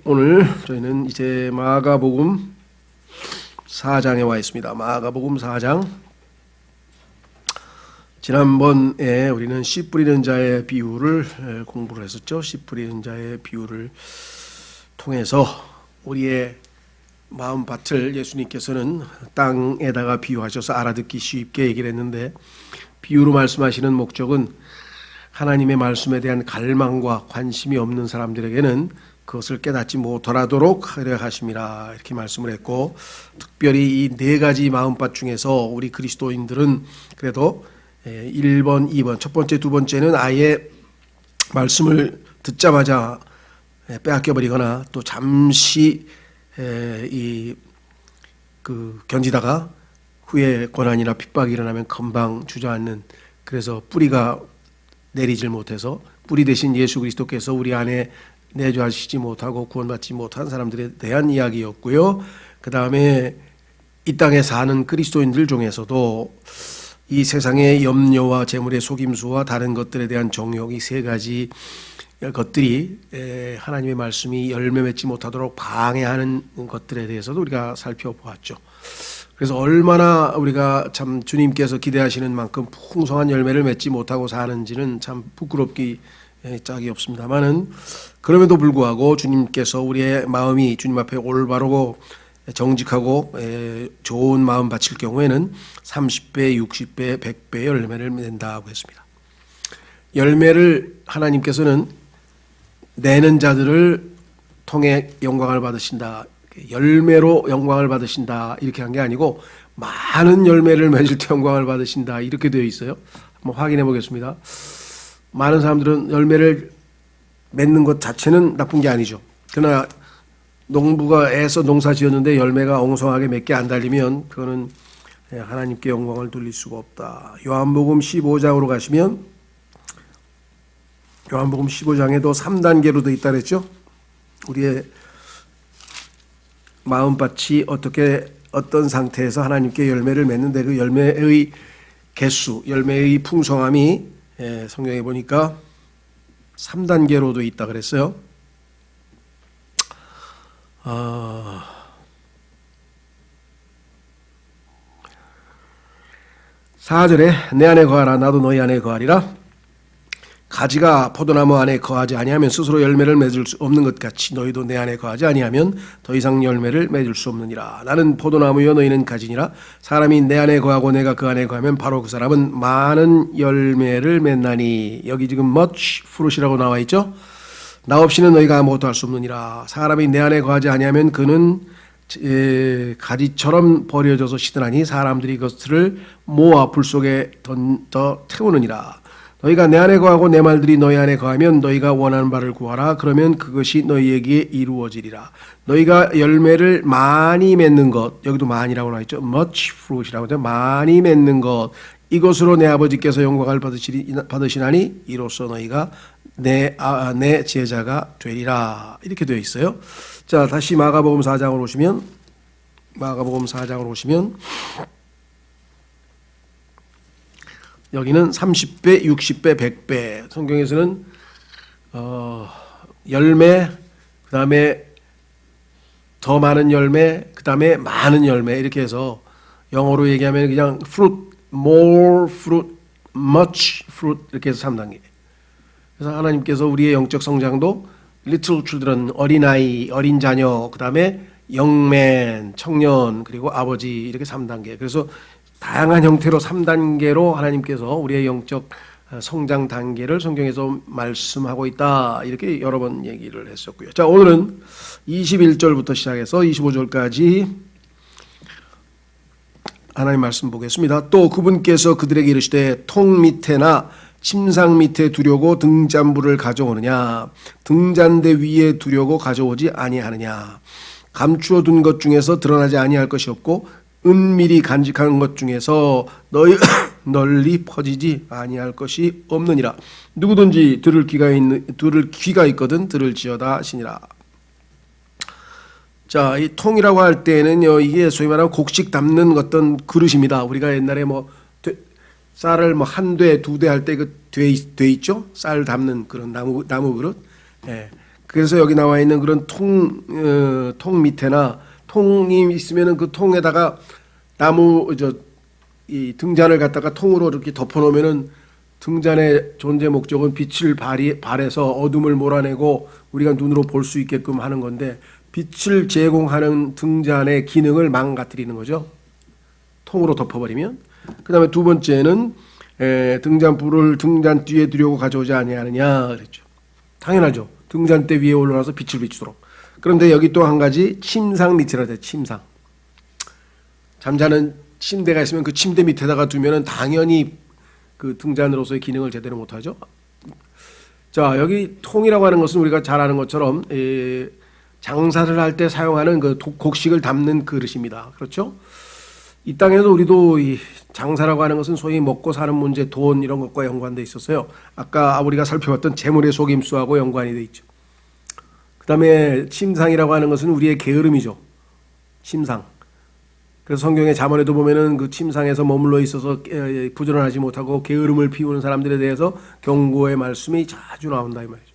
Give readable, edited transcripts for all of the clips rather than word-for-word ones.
오늘 저희는 이제 마가복음 4장에 와 있습니다. 마가복음 4장. 지난번에 우리는 씨 뿌리는 자의 비유를 공부를 했었죠. 씨 뿌리는 자의 비유를 통해서 우리의 마음밭을 예수님께서는 땅에다가 비유하셔서 알아듣기 쉽게 얘기를 했는데, 비유로 말씀하시는 목적은 하나님의 말씀에 대한 갈망과 관심이 없는 사람들에게는 그것을 깨닫지 못하도록 하려 하심이라, 이렇게 말씀을 했고, 특별히 이 네 가지 마음밭 중에서 우리 그리스도인들은 그래도 1번, 2번, 첫 번째, 두 번째는 아예 말씀을 듣자마자 빼앗겨 버리거나 또 잠시 견디다가 후에 고난이나 핍박이 일어나면 금방 주저앉는, 그래서 뿌리가 내리질 못해서 뿌리 대신 예수 그리스도께서 우리 안에 내주하시지 못하고 구원받지 못한 사람들에 대한 이야기였고요. 그 다음에 이 땅에 사는 그리스도인들 중에서도 이 세상의 염려와 재물의 속임수와 다른 것들에 대한 정욕, 이 세 가지 것들이 하나님의 말씀이 열매 맺지 못하도록 방해하는 것들에 대해서도 우리가 살펴보았죠. 그래서 얼마나 우리가 참 주님께서 기대하시는 만큼 풍성한 열매를 맺지 못하고 사는지는 참 부끄럽기 짝이 없습니다만은, 그럼에도 불구하고 주님께서 우리의 마음이 주님 앞에 올바르고 정직하고 좋은 마음 바칠 경우에는 30배, 60배, 100배의 열매를 낸다고 했습니다. 열매를 하나님께서는 내는 자들을 통해 영광을 받으신다, 열매로 영광을 받으신다, 이렇게 한 게 아니고 많은 열매를 맺을 때 영광을 받으신다, 이렇게 되어 있어요. 한번 확인해 보겠습니다. 많은 사람들은 열매를 맺는 것 자체는 나쁜 게 아니죠. 그러나 농부가 애써 농사 지었는데 열매가 엉성하게 몇 개 안 달리면 그거는 하나님께 영광을 돌릴 수가 없다. 요한복음 15장으로 가시면, 요한복음 15장에도 3단계로 되어 있다 그랬죠. 우리의 마음밭이 어떤 상태에서 하나님께 열매를 맺는데 그 열매의 개수, 열매의 풍성함이 성경에 보니까 3단계로 되어 있다 그랬어요. 4절에 내 안에 거하라 나도 너희 안에 거하리라. 가지가 포도나무 안에 거하지 아니하면 스스로 열매를 맺을 수 없는 것 같이 너희도 내 안에 거하지 아니하면 더 이상 열매를 맺을 수 없느니라. 나는 포도나무여 너희는 가지니라. 사람이 내 안에 거하고 내가 그 안에 거하면 바로 그 사람은 많은 열매를 맺나니. 여기 지금 much fruit이라고 나와 있죠. 나 없이는 너희가 아무것도 할 수 없느니라. 사람이 내 안에 거하지 아니하면 그는 가지처럼 버려져서 시드나니 사람들이 그것을 모아 불 속에 던져 태우느니라. 너희가 내 안에 거하고 내 말들이 너희 안에 거하면 너희가 원하는 바를 구하라. 그러면 그것이 너희에게 이루어지리라. 너희가 열매를 많이 맺는 것, 여기도 많이라고 나와 있죠. much fruit이라고 하죠. 많이 맺는 것, 이것으로 내 아버지께서 영광을 받으시나니 이로써 너희가 내 제자가 되리라, 이렇게 되어 있어요. 자, 다시 마가복음 4장으로 오시면, 여기는 30배, 60배, 100배. 성경에서는 열매, 그 다음에 더 많은 열매, 그 다음에 많은 열매, 이렇게 해서 영어로 얘기하면 그냥 fruit, more fruit, much fruit, 이렇게 해서 3단계. 그래서 하나님께서 우리의 영적 성장도 little children, 어린아이, 어린 자녀, 그 다음에 영맨, 청년, 그리고 아버지, 이렇게 3단계. 그래서 다양한 형태로 3단계로 하나님께서 우리의 영적 성장 단계를 성경에서 말씀하고 있다, 이렇게 여러 번 얘기를 했었고요. 자, 오늘은 21절부터 시작해서 25절까지 하나님 말씀 보겠습니다. 또 그분께서 그들에게 이르시되 통 밑에나 침상 밑에 두려고 등잔불을 가져오느냐, 등잔대 위에 두려고 가져오지 아니하느냐. 감추어 둔 것 중에서 드러나지 아니할 것이 없고 은밀히 간직한 것 중에서 널리 퍼지지 아니할 것이 없느니라. 누구든지 들을 귀가 있거든 들을지어다 하시니라. 자, 이 통이라고 할 때는 이게 소위 말하면 곡식 담는 어떤 그릇입니다. 우리가 옛날에 쌀을 한 대, 두 대 할 때 돼 있죠? 쌀 담는 그런 나무 그릇. 예. 그래서 여기 나와 있는 그런 통 밑에나 통이 있으면은 그 통에다가 이 등잔을 갖다가 통으로 이렇게 덮어놓으면은 등잔의 존재 목적은 빛을 발해서 어둠을 몰아내고 우리가 눈으로 볼 수 있게끔 하는 건데, 빛을 제공하는 등잔의 기능을 망가뜨리는 거죠. 통으로 덮어버리면. 그 다음에 두 번째는 등잔불을 등잔 뒤에 두려고 가져오지 아니하느냐 그랬죠. 당연하죠. 등잔대 위에 올라가서 빛을 비추도록. 그런데 여기 또 한 가지 침상 밑이라 돼. 침상. 잠자는 침대가 있으면 그 침대 밑에다가 두면은 당연히 그 등잔으로서의 기능을 제대로 못하죠. 자, 여기 통이라고 하는 것은 우리가 잘 아는 것처럼 장사를 할 때 사용하는 그 곡식을 담는 그릇입니다. 그렇죠? 이 땅에서 우리도 이 장사라고 하는 것은 소위 먹고 사는 문제, 돈 이런 것과 연관돼 있었어요. 아까 우리가 살펴봤던 재물의 속임수하고 연관이 돼 있죠. 그 다음에 침상이라고 하는 것은 우리의 게으름이죠. 침상. 그래서 성경의 잠언에도 보면은 그 침상에서 머물러 있어서 부지런하지 못하고 게으름을 피우는 사람들에 대해서 경고의 말씀이 자주 나온다 이 말이죠.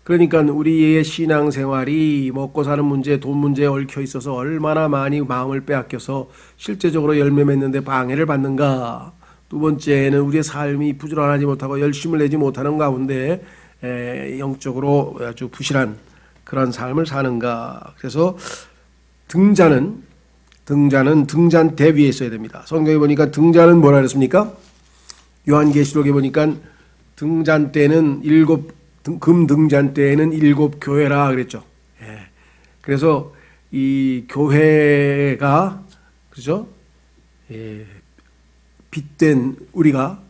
그러니까 우리의 신앙생활이 먹고 사는 문제, 돈 문제에 얽혀 있어서 얼마나 많이 마음을 빼앗겨서 실제적으로 열매 맺는데 방해를 받는가. 두 번째는 우리의 삶이 부지런하지 못하고 열심을 내지 못하는 가운데 영적으로 아주 부실한 그런 삶을 사는가. 그래서 등잔은 등잔대 위에 있어야 됩니다. 성경에 보니까 등잔은 뭐라 그랬습니까? 요한계시록에 보니까 등잔대는 금 등잔대에는 7 교회라 그랬죠. 예. 그래서 이 교회가 그죠? 빛된 우리가,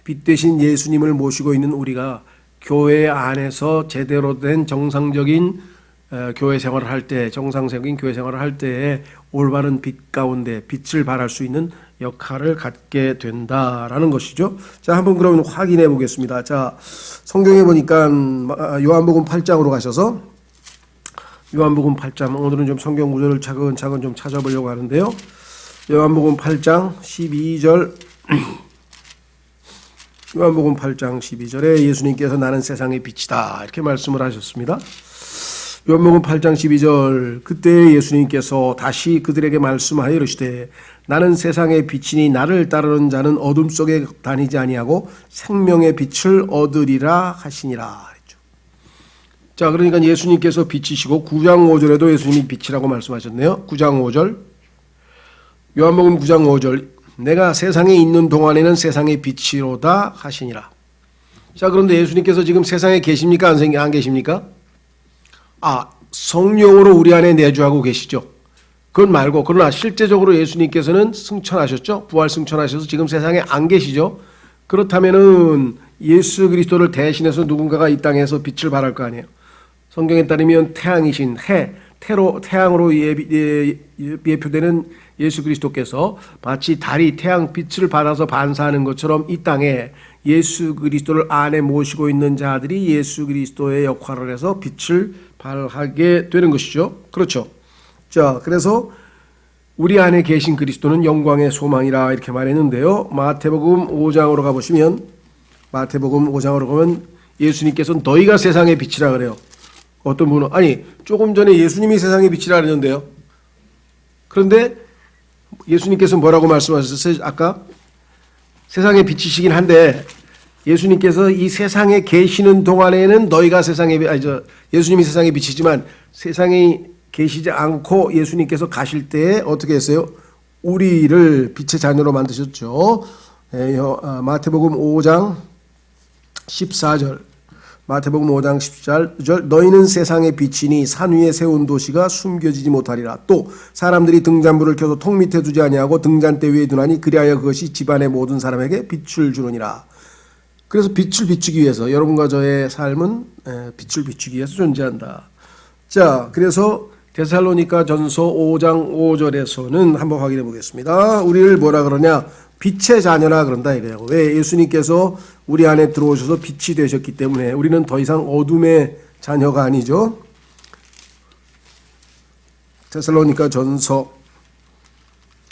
빛 대신 예수님을 모시고 있는 우리가 교회 안에서 제대로 된 정상적인 교회 생활을 할 때, 정상적인 교회 생활을 할 때에 올바른 빛 가운데 빛을 발할 수 있는 역할을 갖게 된다라는 것이죠. 자, 한번 그러면 확인해 보겠습니다. 자, 성경에 보니까 요한복음 8장으로 가셔서 요한복음 8장, 오늘은 좀 성경 구절을 차근차근 좀 찾아보려고 하는데요. 요한복음 8장 12절 요한복음 8장 12절에 예수님께서 나는 세상의 빛이다 이렇게 말씀을 하셨습니다. 요한복음 8장 12절, 그때 예수님께서 다시 그들에게 말씀하여 이르시되 나는 세상의 빛이니 나를 따르는 자는 어둠 속에 다니지 아니하고 생명의 빛을 얻으리라 하시니라. 자, 그러니까 예수님께서 빛이시고 9장 5절에도 예수님이 빛이라고 말씀하셨네요. 9장 5절, 요한복음 9장 5절, 내가 세상에 있는 동안에는 세상의 빛이로다 하시니라. 자, 그런데 예수님께서 지금 세상에 계십니까? 안 계십니까? 성령으로 우리 안에 내주하고 계시죠. 그건 말고, 그러나 실제적으로 예수님께서는 승천하셨죠. 부활 승천하셔서 지금 세상에 안 계시죠. 그렇다면은 예수 그리스도를 대신해서 누군가가 이 땅에서 빛을 발할 거 아니에요. 성경에 따르면 태양이신 태양으로 예표되는 예수 그리스도께서 마치 달이 태양 빛을 받아서 반사하는 것처럼 이 땅에 예수 그리스도를 안에 모시고 있는 자들이 예수 그리스도의 역할을 해서 빛을 발하게 되는 것이죠. 그렇죠. 자, 그래서 우리 안에 계신 그리스도는 영광의 소망이라 이렇게 말했는데요. 마태복음 5장으로 가보시면, 마태복음 5장으로 가면 예수님께서 너희가 세상의 빛이라 그래요. 어떤 분은 조금 전에 예수님이 세상의 빛이라 그랬는데요. 그런데 예수님께서 뭐라고 말씀하셨어요? 아까 세상의 빛이시긴 한데 예수님께서 이 세상에 계시는 동안에는 너희가 예수님이 세상의 빛이지만 세상에 계시지 않고 예수님께서 가실 때에 어떻게 했어요? 우리를 빛의 자녀로 만드셨죠. 마태복음 5장 14절, 마태복음 5장 14절, 너희는 세상의 빛이니 산 위에 세운 도시가 숨겨지지 못하리라. 또 사람들이 등잔불을 켜서 통 밑에 두지 아니하고 등잔대 위에 두나니 그리하여 그것이 집안의 모든 사람에게 빛을 주느니라. 그래서 빛을 비추기 위해서, 여러분과 저의 삶은 빛을 비추기 위해서 존재한다. 자, 그래서 데살로니가 전서 5장 5절에서는 한번 확인해 보겠습니다. 우리를 뭐라 그러냐? 빛의 자녀라 그런다 이거예요. 왜? 예수님께서 우리 안에 들어오셔서 빛이 되셨기 때문에 우리는 더 이상 어둠의 자녀가 아니죠. 데살로니가 전서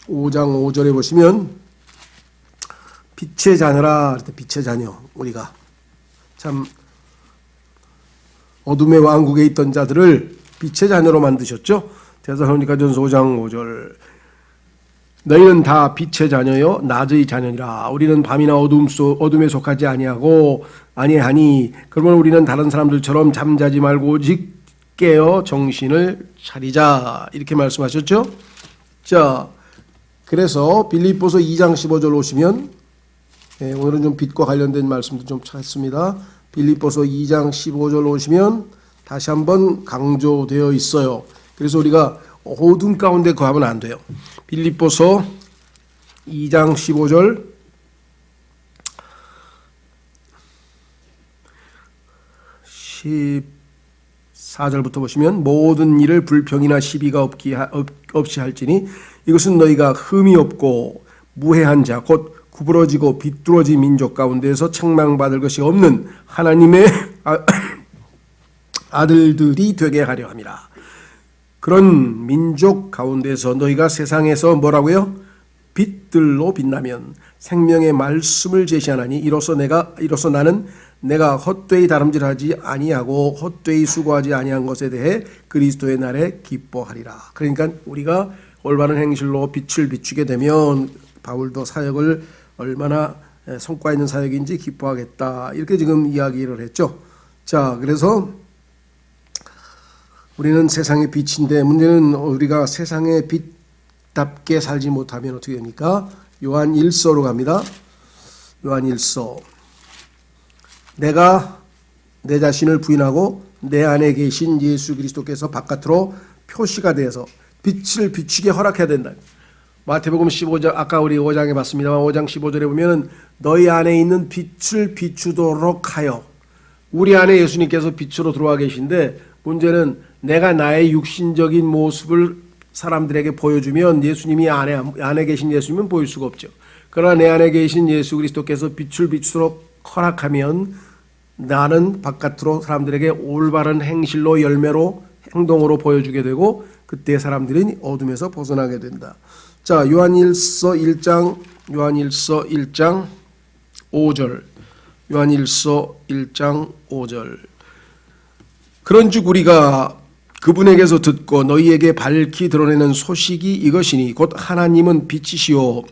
5장 5절에 보시면 빛의 자녀라, 빛의 자녀. 우리가 참 어둠의 왕국에 있던 자들을 빛의 자녀로 만드셨죠. 데살로니가전서 5장 5절. 너희는 다 빛의 자녀요 낮의 자녀니라. 우리는 밤이나 어둠에 속하지 아니하니 그러면 우리는 다른 사람들처럼 잠자지 말고 오직 깨어 정신을 차리자. 이렇게 말씀하셨죠. 자, 그래서 빌립보서 2장 15절 오시면, 오늘은 좀 빛과 관련된 말씀도 좀 찾습니다. 빌립보서 2장 15절 오시면 다시 한번 강조되어 있어요. 그래서 우리가 어둠 가운데 거하면 안 돼요. 빌립보서 2장 15절, 14절부터 보시면 모든 일을 불평이나 시비가 없이 할지니 이것은 너희가 흠이 없고 무해한 자 곧 구부러지고 비뚤어진 민족 가운데에서 책망받을 것이 없는 하나님의 아들들이 되게 하려 함이라. 그런 민족 가운데서 너희가 세상에서 뭐라고요? 빛들로 빛나면 생명의 말씀을 제시하나니 이로써 나는 내가 헛되이 다름질하지 아니하고 헛되이 수고하지 아니한 것에 대해 그리스도의 날에 기뻐하리라. 그러니까 우리가 올바른 행실로 빛을 비추게 되면 바울도 사역을 얼마나 성과 있는 사역인지 기뻐하겠다. 이렇게 지금 이야기를 했죠. 자, 그래서 우리는 세상의 빛인데 문제는 우리가 세상의 빛답게 살지 못하면 어떻게 됩니까? 요한 1서로 갑니다. 요한 1서. 내가 내 자신을 부인하고 내 안에 계신 예수 그리스도께서 바깥으로 표시가 되어서 빛을 비추게 허락해야 된다. 마태복음 15장, 아까 우리 5장에 봤습니다만 5장 15절에 보면은 너희 안에 있는 빛을 비추도록 하여. 우리 안에 예수님께서 빛으로 들어와 계신데 문제는 내가 나의 육신적인 모습을 사람들에게 보여주면 예수님이 안에 계신 예수님은 보일 수가 없죠. 그러나 내 안에 계신 예수 그리스도께서 빛을 비추도록 허락하면 나는 바깥으로 사람들에게 올바른 행실로 열매로 행동으로 보여주게 되고 그때 사람들은 어둠에서 벗어나게 된다. 자, 요한일서 1장 5절. 요한일서 1장 5절. 그런즉 우리가 그분에게서 듣고 너희에게 밝히 드러내는 소식이 이것이니 곧 하나님은 빛이시오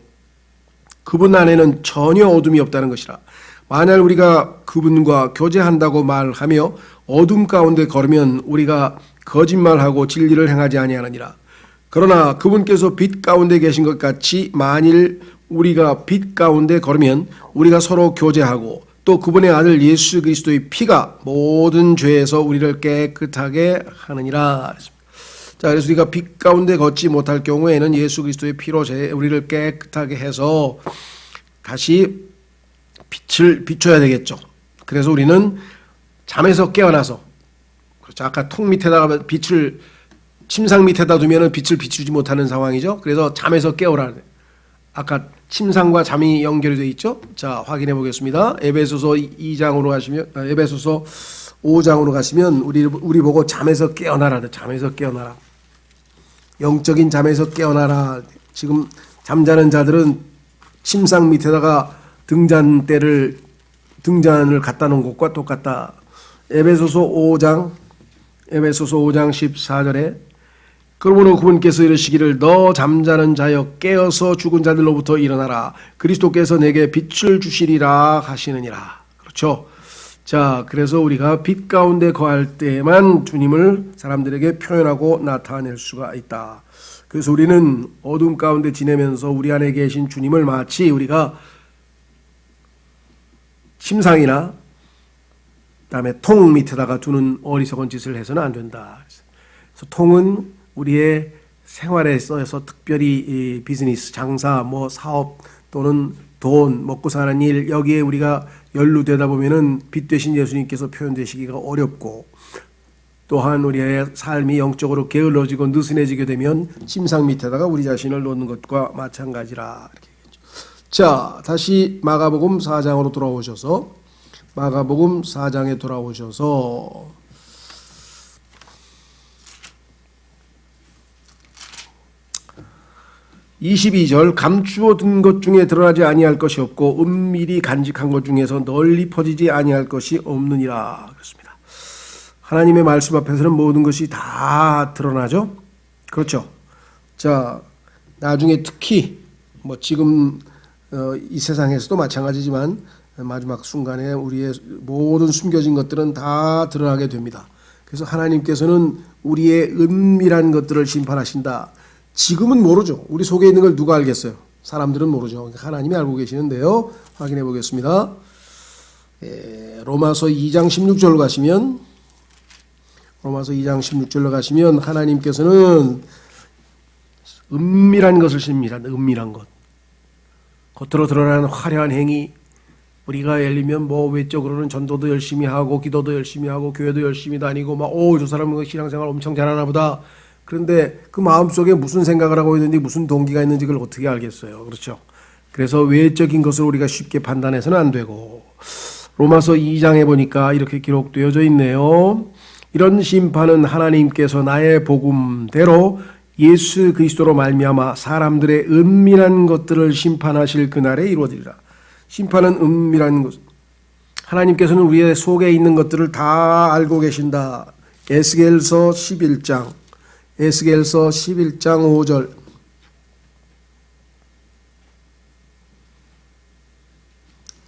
그분 안에는 전혀 어둠이 없다는 것이라. 만약 우리가 그분과 교제한다고 말하며 어둠 가운데 걸으면 우리가 거짓말하고 진리를 행하지 아니하느니라. 그러나 그분께서 빛 가운데 계신 것 같이 만일 우리가 빛 가운데 걸으면 우리가 서로 교제하고 또 그분의 아들 예수 그리스도의 피가 모든 죄에서 우리를 깨끗하게 하느니라. 자, 그래서 우리가 빛 가운데 걷지 못할 경우에는 예수 그리스도의 피로 우리를 깨끗하게 해서 다시 빛을 비춰야 되겠죠. 그래서 우리는 잠에서 깨어나서, 그렇죠. 아까 통 밑에다가 빛을 침상 밑에다 두면은 빛을 비추지 못하는 상황이죠. 그래서 잠에서 깨어라. 아까 침상과 잠이 연결이 되어 있죠. 자, 확인해 보겠습니다. 에베소서 2장으로 가시면, 에베소서 5장으로 가시면 우리 보고 잠에서 깨어나라. 잠에서 깨어나라. 영적인 잠에서 깨어나라. 지금 잠자는 자들은 침상 밑에다가 등잔을 갖다 놓은 것과 똑같다. 에베소서 5장 14절에 그러므로 그분께서 이르시기를 너 잠자는 자여 깨어서 죽은 자들로부터 일어나라. 그리스도께서 내게 빛을 주시리라 하시느니라. 그렇죠. 자, 그래서 우리가 빛 가운데 거할 때에만 주님을 사람들에게 표현하고 나타낼 수가 있다. 그래서 우리는 어둠 가운데 지내면서 우리 안에 계신 주님을 마치 우리가 침상이나 그다음에 통 밑에다가 두는 어리석은 짓을 해서는 안 된다. 그래서 통은 우리의 생활에 써서 특별히 비즈니스, 장사, 뭐 사업 또는 돈, 먹고 사는 일 여기에 우리가 연루되다 보면은 빛 되신 예수님께서 표현되시기가 어렵고 또한 우리의 삶이 영적으로 게을러지고 느슨해지게 되면 침상 밑에다가 우리 자신을 놓는 것과 마찬가지라. 이렇게 얘기했죠. 자, 다시 마가복음 4장으로 돌아오셔서 22절 감추어 둔 것 중에 드러나지 아니할 것이 없고 은밀히 간직한 것 중에서 널리 퍼지지 아니할 것이 없느니라. 그렇습니다. 하나님의 말씀 앞에서는 모든 것이 다 드러나죠. 그렇죠. 자, 나중에 특히 뭐 지금 이 세상에서도 마찬가지지만 마지막 순간에 우리의 모든 숨겨진 것들은 다 드러나게 됩니다. 그래서 하나님께서는 우리의 은밀한 것들을 심판하신다. 지금은 모르죠. 우리 속에 있는 걸 누가 알겠어요? 사람들은 모르죠. 하나님이 알고 계시는데요. 확인해 보겠습니다. 로마서 2장 16절로 가시면 하나님께서는 은밀한 것을 심니다. 은밀한 것. 겉으로 드러나는 화려한 행위, 우리가 예를 들면 뭐 외적으로는 전도도 열심히 하고 기도도 열심히 하고 교회도 열심히 다니고 막 저 사람은 신앙생활 엄청 잘하나 보다. 그런데 그 마음속에 무슨 생각을 하고 있는지 무슨 동기가 있는지 그걸 어떻게 알겠어요. 그렇죠. 그래서 외적인 것을 우리가 쉽게 판단해서는 안 되고, 로마서 2장에 보니까 이렇게 기록되어져 있네요. 이런 심판은 하나님께서 나의 복음대로 예수 그리스도로 말미암아 사람들의 은밀한 것들을 심판하실 그날에 이루어지리라. 심판은 은밀한 것. 하나님께서는 우리의 속에 있는 것들을 다 알고 계신다. 에스겔서 11장 5절.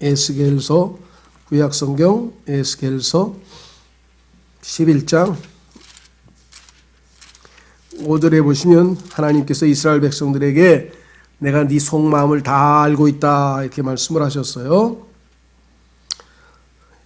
에스겔서 구약성경 에스겔서 11장 5절에 보시면 하나님께서 이스라엘 백성들에게 내가 네 속마음을 다 알고 있다 이렇게 말씀을 하셨어요.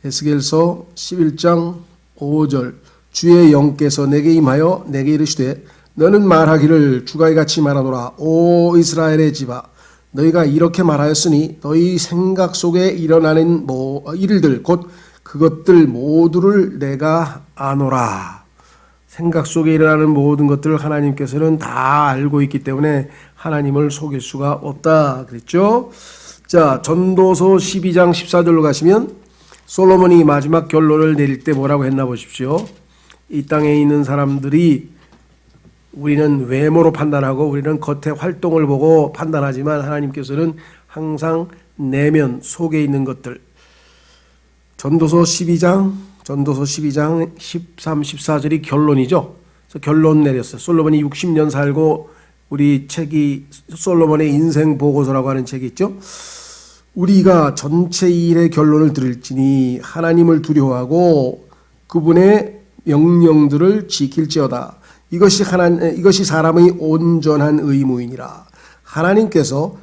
에스겔서 11장 5절. 주의 영께서 내게 임하여 내게 이르시되 너는 말하기를 주가 이같이 말하노라. 오 이스라엘의 집아, 너희가 이렇게 말하였으니 너희 생각 속에 일어나는 일들 곧 그것들 모두를 내가 아노라. 생각 속에 일어나는 모든 것들을 하나님께서는 다 알고 있기 때문에 하나님을 속일 수가 없다 그랬죠. 자, 전도서 12장 14절로 가시면 솔로몬이 마지막 결론을 내릴 때 뭐라고 했나 보십시오. 이 땅에 있는 사람들이 우리는 외모로 판단하고 우리는 겉의 활동을 보고 판단하지만 하나님께서는 항상 내면 속에 있는 것들. 전도서 12장 13, 14절이 결론이죠. 그래서 결론 내렸어요. 솔로몬이 60년 살고 우리 책이 솔로몬의 인생 보고서라고 하는 책이 있죠. 우리가 전체 일의 결론을 들을지니 하나님을 두려워하고 그분의 명령들을 지킬지어다. 이것이 사람의 온전한 의무이니라. 하나님께서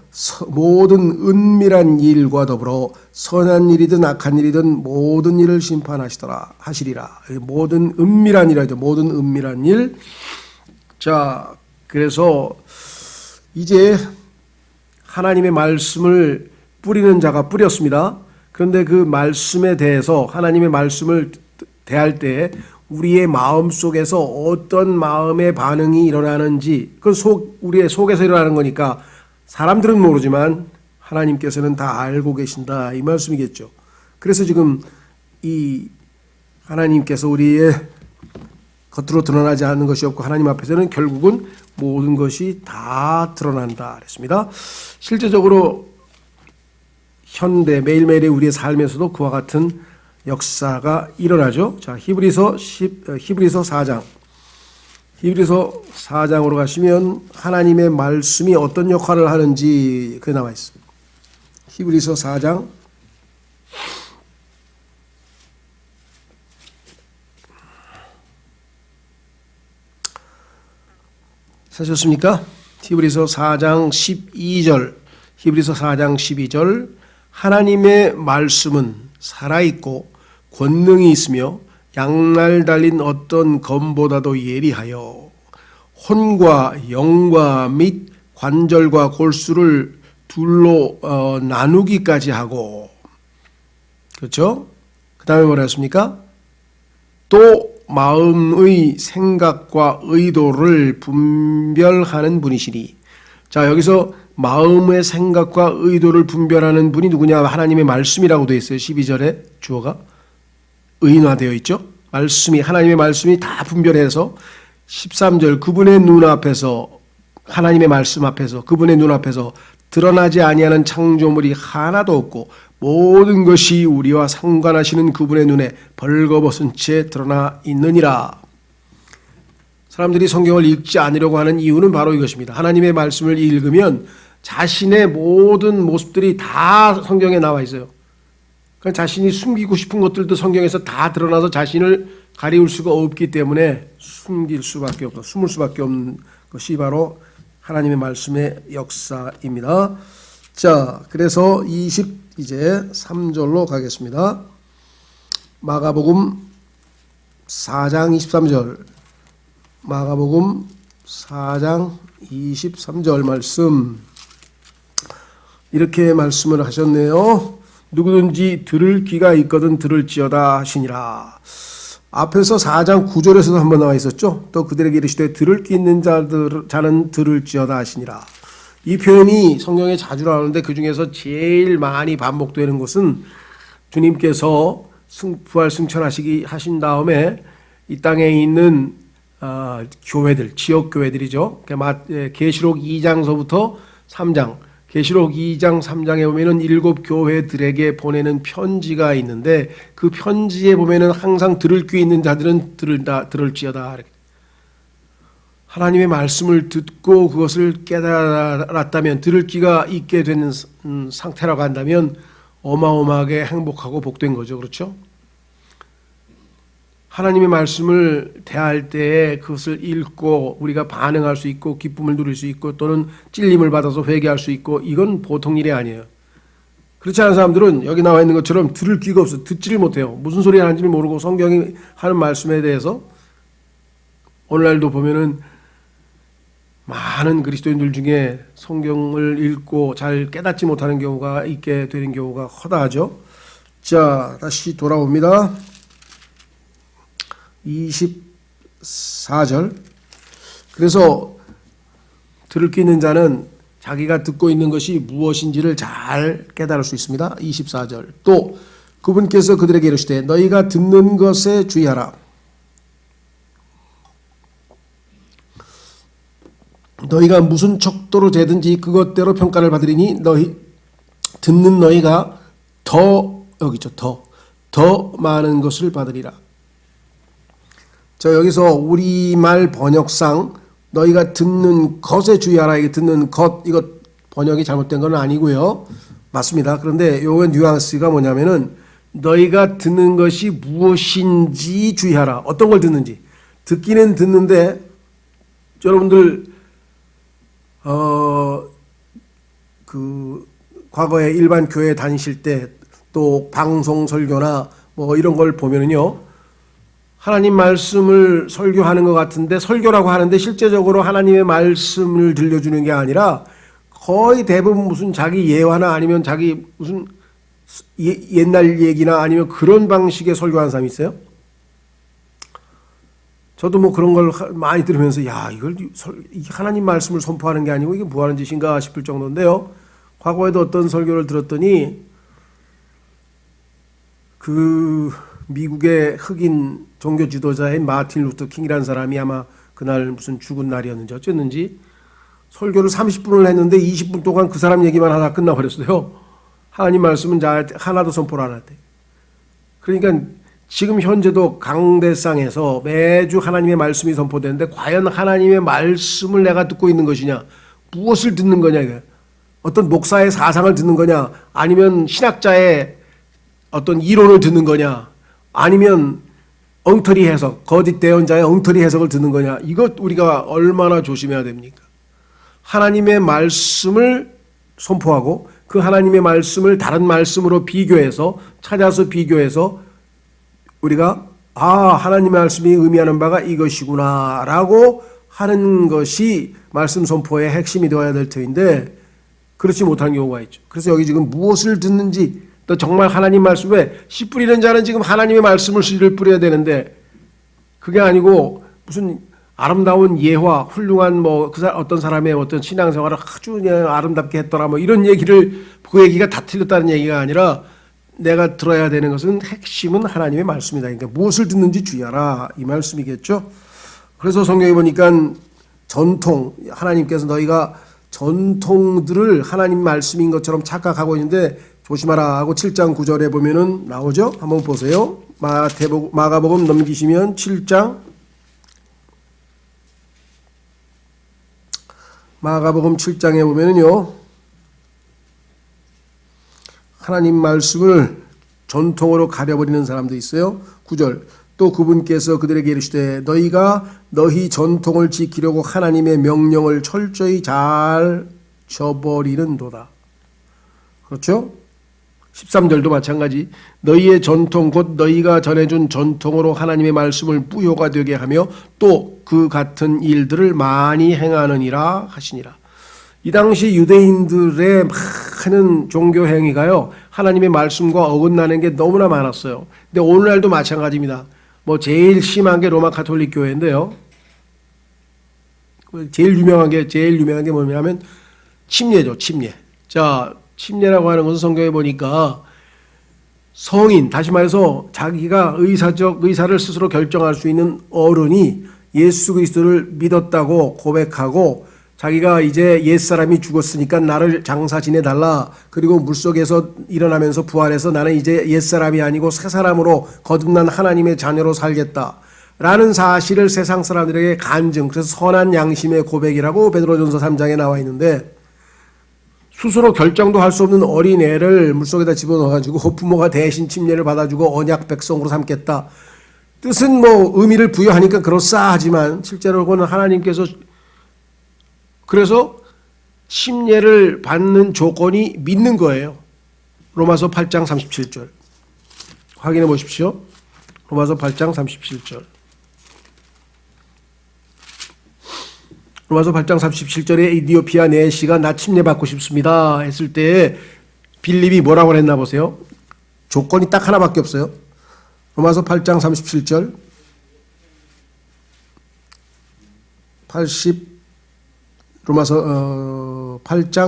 모든 은밀한 일과 더불어 선한 일이든 악한 일이든 모든 일을 하시리라. 모든 은밀한 일이죠. 모든 은밀한 일. 자, 그래서 이제 하나님의 말씀을 뿌리는 자가 뿌렸습니다. 그런데 그 말씀에 대해서 하나님의 말씀을 대할 때 우리의 마음 속에서 어떤 마음의 반응이 일어나는지, 그건 우리의 속에서 일어나는 거니까 사람들은 모르지만 하나님께서는 다 알고 계신다 이 말씀이겠죠. 그래서 지금 이 하나님께서 우리의 겉으로 드러나지 않는 것이 없고 하나님 앞에서는 결국은 모든 것이 다 드러난다 그랬습니다. 실제적으로 현대 매일매일의 우리의 삶에서도 그와 같은 역사가 일어나죠. 자, 히브리서 4장. 히브리서 4장으로 가시면 하나님의 말씀이 어떤 역할을 하는지 그게 나와 있습니다. 히브리서 4장. 찾으셨습니까? 히브리서 4장 12절. 히브리서 4장 12절. 하나님의 말씀은 살아있고 권능이 있으며 양날 달린 어떤 검보다도 예리하여 혼과 영과 및 관절과 골수를 둘로 나누기까지 하고, 그렇죠? 그 다음에 뭐라 했습니까? 또 마음의 생각과 의도를 분별하는 분이시니. 자, 여기서 마음의 생각과 의도를 분별하는 분이 누구냐? 하나님의 말씀이라고 되어 있어요. 12절에 주어가 의인화되어 있죠. 하나님의 말씀이 다 분별해서 13절 그분의 눈앞에서, 하나님의 말씀 앞에서, 그분의 눈앞에서 드러나지 아니하는 창조물이 하나도 없고 모든 것이 우리와 상관하시는 그분의 눈에 벌거벗은 채 드러나 있느니라. 사람들이 성경을 읽지 않으려고 하는 이유는 바로 이것입니다. 하나님의 말씀을 읽으면 자신의 모든 모습들이 다 성경에 나와 있어요. 그러니까 자신이 숨기고 싶은 것들도 성경에서 다 드러나서 자신을 가리울 수가 없기 때문에 숨을 수밖에 없는 것이 바로 하나님의 말씀의 역사입니다. 자, 그래서 이제 3절로 가겠습니다. 마가복음 4장 23절. 마가복음 4장 23절 말씀. 이렇게 말씀을 하셨네요. 누구든지 들을 귀가 있거든 들을지어다 하시니라. 앞에서 4장 9절에서도 한번 나와 있었죠. 또 그들에게 이르시되 들을 귀 있는 자는 들을지어다 하시니라. 이 표현이 성경에 자주 나오는데 그중에서 제일 많이 반복되는 것은 주님께서 부활 승천하신 다음에 이 땅에 있는 교회들, 지역 교회들이죠. 계시록 2장서부터 3장, 계시록 2장, 3장에 보면은 7 교회들에게 보내는 편지가 있는데 그 편지에 보면은 항상 들을 귀 있는 자들은 들을지어다. 하나님의 말씀을 듣고 그것을 깨달았다면, 들을 귀가 있게 되는 상태라고 한다면 어마어마하게 행복하고 복된 거죠. 그렇죠? 하나님의 말씀을 대할 때에 그것을 읽고 우리가 반응할 수 있고 기쁨을 누릴 수 있고 또는 찔림을 받아서 회개할 수 있고, 이건 보통 일이 아니에요. 그렇지 않은 사람들은 여기 나와 있는 것처럼 들을 귀가 없어 듣지를 못해요. 무슨 소리 하는지를 모르고 성경이 하는 말씀에 대해서 오늘날도 보면은 많은 그리스도인들 중에 성경을 읽고 잘 깨닫지 못하는 경우가 있게 되는 경우가 허다하죠. 자, 다시 돌아옵니다. 24절. 그래서 들을 귀 있는 자는 자기가 듣고 있는 것이 무엇인지를 잘 깨달을 수 있습니다. 24절. 또 그분께서 그들에게 이르시되 너희가 듣는 것에 주의하라. 너희가 무슨 척도로 재든지 그것대로 평가를 받으리니 듣는 너희가 더 많은 것을 받으리라. 자, 여기서 우리말 번역상 너희가 듣는 것에 주의하라, 이게 듣는 것, 이거 번역이 잘못된 건 아니고요. 맞습니다. 그런데 요건 뉘앙스가 뭐냐면은 너희가 듣는 것이 무엇인지 주의하라. 어떤 걸 듣는지. 듣기는 듣는데 여러분들 과거에 일반 교회 다니실 때 또 방송 설교나 뭐 이런 걸 보면은요, 하나님 말씀을 설교하는 것 같은데 설교라고 하는데 실제적으로 하나님의 말씀을 들려주는 게 아니라 거의 대부분 무슨 자기 예화나 아니면 자기 무슨 옛날 얘기나 아니면 그런 방식의 설교하는 사람이 있어요. 저도 뭐 그런 걸 많이 들으면서 야, 이걸 하나님 말씀을 선포하는 게 아니고 이게 뭐 하는 짓인가 싶을 정도인데요. 과거에도 어떤 설교를 들었더니 그 미국의 흑인 종교 지도자인 마틴 루터 킹이라는 사람이 아마 그날 무슨 죽은 날이었는지 어쨌는지 설교를 30분을 했는데 20분 동안 그 사람 얘기만 하다 끝나버렸어요. 하나님 말씀은 하나도 선포를 안 했대. 그러니까 지금 현재도 강대상에서 매주 하나님의 말씀이 선포되는데 과연 하나님의 말씀을 내가 듣고 있는 것이냐, 무엇을 듣는 거냐, 이게 어떤 목사의 사상을 듣는 거냐, 아니면 신학자의 어떤 이론을 듣는 거냐, 아니면 엉터리 해석, 거짓 대언자의 엉터리 해석을 듣는 거냐, 이것 우리가 얼마나 조심해야 됩니까? 하나님의 말씀을 선포하고 그 하나님의 말씀을 다른 말씀으로 비교해서 찾아서 비교해서 우리가 하나님의 말씀이 의미하는 바가 이것이구나 라고 하는 것이 말씀 선포의 핵심이 되어야 될 터인데 그렇지 못한 경우가 있죠. 그래서 여기 지금 무엇을 듣는지, 또 정말 하나님 말씀, 왜 씨 뿌리는 자는 지금 하나님의 말씀을 씨를 뿌려야 되는데 그게 아니고 무슨 아름다운 예화, 훌륭한 뭐 어떤 사람의 어떤 신앙생활을 아주 그냥 아름답게 했더라 뭐 이런 얘기를, 그 얘기가 다 틀렸다는 얘기가 아니라 내가 들어야 되는 것은 핵심은 하나님의 말씀이다. 그러니까 무엇을 듣는지 주의하라 이 말씀이겠죠. 그래서 성경에 보니까 전통, 하나님께서 너희가 전통들을 하나님 말씀인 것처럼 착각하고 있는데 조심하라 하고 7장 9절에 보면은 나오죠. 한번 보세요. 마가복음 넘기시면 7장, 마가복음 7장에 보면은요, 하나님 말씀을 전통으로 가려버리는 사람도 있어요. 9절. 또 그분께서 그들에게 이르시되 너희가 너희 전통을 지키려고 하나님의 명령을 철저히 잘 저버리는도다. 그렇죠? 13절도 마찬가지. 너희의 전통 곧 너희가 전해준 전통으로 하나님의 말씀을 뿌요가 되게 하며 또 그 같은 일들을 많이 행하느니라 하시니라. 이 당시 유대인들의 많은 종교 행위가요, 하나님의 말씀과 어긋나는 게 너무나 많았어요. 근데 오늘날도 마찬가지입니다. 뭐 제일 심한 게 로마 가톨릭 교회인데요. 제일 유명한 게 뭐냐면 침례죠, 침례. 자, 침례라고 하는 것은 성경에 보니까 성인, 다시 말해서 자기가 의사를 스스로 결정할 수 있는 어른이 예수 그리스도를 믿었다고 고백하고 자기가 이제 옛사람이 죽었으니까 나를 장사 지내달라. 그리고 물속에서 일어나면서 부활해서 나는 이제 옛사람이 아니고 새사람으로 거듭난 하나님의 자녀로 살겠다. 라는 사실을 세상 사람들에게 간증, 그래서 선한 양심의 고백이라고 베드로전서 3장에 나와 있는데, 스스로 결정도 할 수 없는 어린애를 물속에다 집어넣어가지고 부모가 대신 침례를 받아주고 언약 백성으로 삼겠다. 뜻은 뭐 의미를 부여하니까 그럴싸하지만 실제로는 하나님께서 그래서 침례를 받는 조건이 믿는 거예요. 로마서 8장 37절 확인해 보십시오. 로마서 8장 37절. 로마서 8장 37절에 이디오피아 네시가 나 침례받고 싶습니다 했을 때 빌립이 뭐라고 했나 보세요. 조건이 딱 하나밖에 없어요. 로마서 8장 37절 8장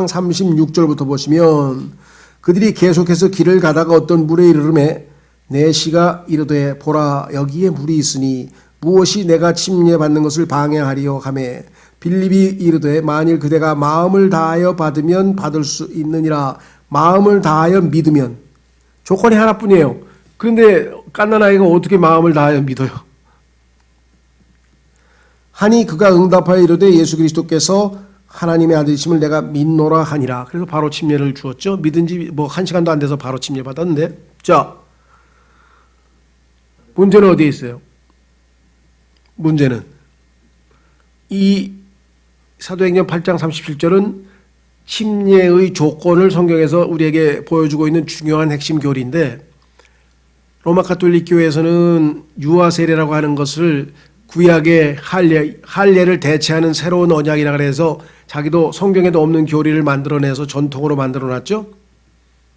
36절부터 보시면 그들이 계속해서 길을 가다가 어떤 물에 이르르매 네시가 이르되 보라 여기에 물이 있으니 무엇이 내가 침례받는 것을 방해하리요 하매 빌립이 이르되 만일 그대가 마음을 다하여 받으면 받을 수 있느니라. 마음을 다하여 믿으면. 조건이 하나뿐이에요. 그런데 갓난아이가 어떻게 마음을 다하여 믿어요? 하니 그가 응답하여 이르되 예수 그리스도께서 하나님의 아들이심을 내가 믿노라 하니라. 그래서 바로 침례를 주었죠. 믿은 지 뭐 1시간도 안 돼서 바로 침례 받았는데, 자, 문제는 어디에 있어요? 문제는 이 사도행전 8장 37절은 침례의 조건을 성경에서 우리에게 보여주고 있는 중요한 핵심 교리인데, 로마 가톨릭 교회에서는 유아 세례라고 하는 것을 구약의 할례를 대체하는 새로운 언약이라 그래서 자기도 성경에도 없는 교리를 만들어내서 전통으로 만들어놨죠.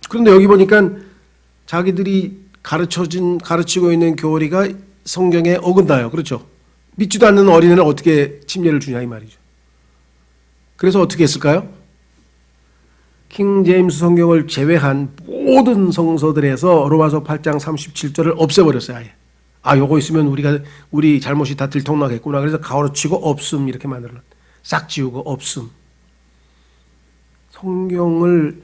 그런데 여기 보니까 자기들이 가르치고 있는 교리가 성경에 어긋나요. 그렇죠? 믿지도 않는 어린애는 어떻게 침례를 주냐 이 말이죠. 그래서 어떻게 했을까요? 킹 제임스 성경을 제외한 모든 성서들에서 로마서 8장 37절을 없애버렸어요. 아예. 아, 요거 있으면 우리 잘못이 다 들통나겠구나. 그래서 가로치고 없음 이렇게 만들어놨. 싹 지우고 없음. 성경을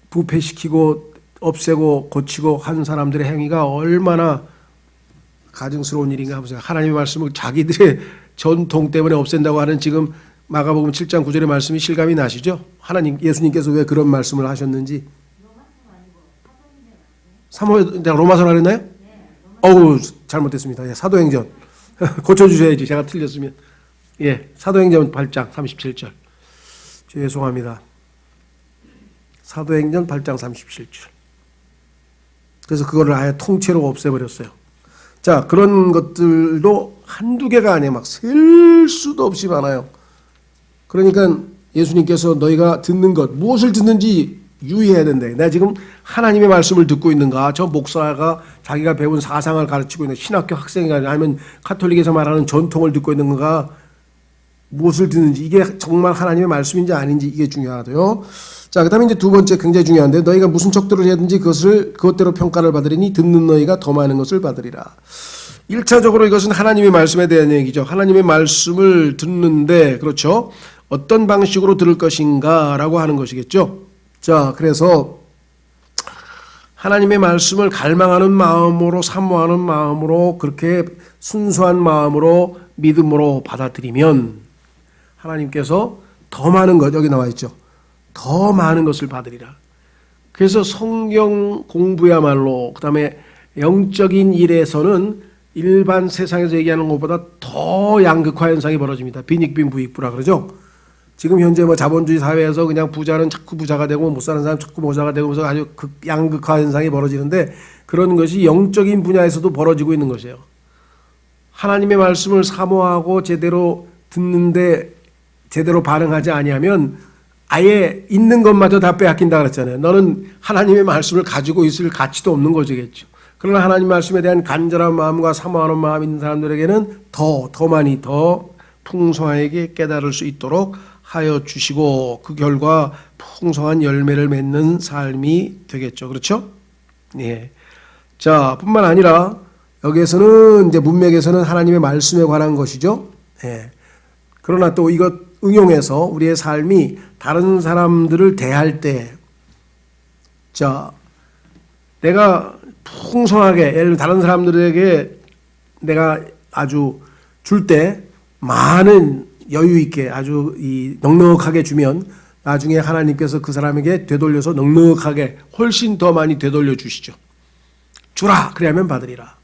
부패시키고 없애고 고치고 한 사람들의 행위가 얼마나 가증스러운 일인가 보세요. 하나님의 말씀을 자기들의 전통 때문에 없앤다고 하는 지금 마가복음 7장 9절의 말씀이 실감이 나시죠? 예수님께서 왜 그런 말씀을 하셨는지. 로마서라 그랬나요? 어우, 잘못됐습니다. 예, 사도행전. 고쳐주셔야지. 제가 틀렸으면. 예, 사도행전 8장 37절. 죄송합니다. 사도행전 8장 37절. 그래서 그거를 아예 통째로 없애버렸어요. 자, 그런 것들도 한두 개가 아니에요. 막 셀 수도 없이 많아요. 그러니까 예수님께서 너희가 듣는 것, 무엇을 듣는지 유의해야 된다. 내가 지금 하나님의 말씀을 듣고 있는가? 저 목사가 자기가 배운 사상을 가르치고 있는 신학교 학생이가 아니면 가톨릭에서 말하는 전통을 듣고 있는 건가? 무엇을 듣는지, 이게 정말 하나님의 말씀인지 아닌지 이게 중요하고요. 자, 그 다음에 이제 두 번째 굉장히 중요한데, 너희가 무슨 척도를 해든지 그것대로 평가를 받으리니 듣는 너희가 더 많은 것을 받으리라. 1차적으로 이것은 하나님의 말씀에 대한 얘기죠. 하나님의 말씀을 듣는데, 그렇죠? 어떤 방식으로 들을 것인가라고 하는 것이겠죠. 자, 그래서 하나님의 말씀을 갈망하는 마음으로, 사모하는 마음으로, 그렇게 순수한 마음으로, 믿음으로 받아들이면 하나님께서 더 많은 것, 여기 나와 있죠. 더 많은 것을 받으리라. 그래서 성경 공부야말로, 그 다음에 영적인 일에서는 일반 세상에서 얘기하는 것보다 더 양극화 현상이 벌어집니다. 빈익빈 부익부라 그러죠. 지금 현재 뭐 자본주의 사회에서 그냥 부자는 자꾸 부자가 되고 못 사는 사람 자꾸 모자가 되고 그래서 아주 양극화 현상이 벌어지는데, 그런 것이 영적인 분야에서도 벌어지고 있는 것이에요. 하나님의 말씀을 사모하고 제대로 듣는데 제대로 반응하지 아니하면 아예 있는 것마저 다 빼앗긴다 그랬잖아요. 너는 하나님의 말씀을 가지고 있을 가치도 없는 것이겠죠. 그러나 하나님 말씀에 대한 간절한 마음과 사모하는 마음 있는 사람들에게는 더 많이 더 풍성하게 깨달을 수 있도록 하여 주시고, 그 결과 풍성한 열매를 맺는 삶이 되겠죠. 그렇죠? 예. 자, 뿐만 아니라 여기에서는 이제 문맥에서는 하나님의 말씀에 관한 것이죠. 예. 그러나 또 이것 응용해서 우리의 삶이 다른 사람들을 대할 때, 자, 내가 풍성하게, 예를 들어 다른 사람들에게 내가 아주 줄 때 많은 여유 있게 아주 넉넉하게 주면 나중에 하나님께서 그 사람에게 되돌려서 넉넉하게 훨씬 더 많이 되돌려 주시죠. 주라 그래야만 받으리라.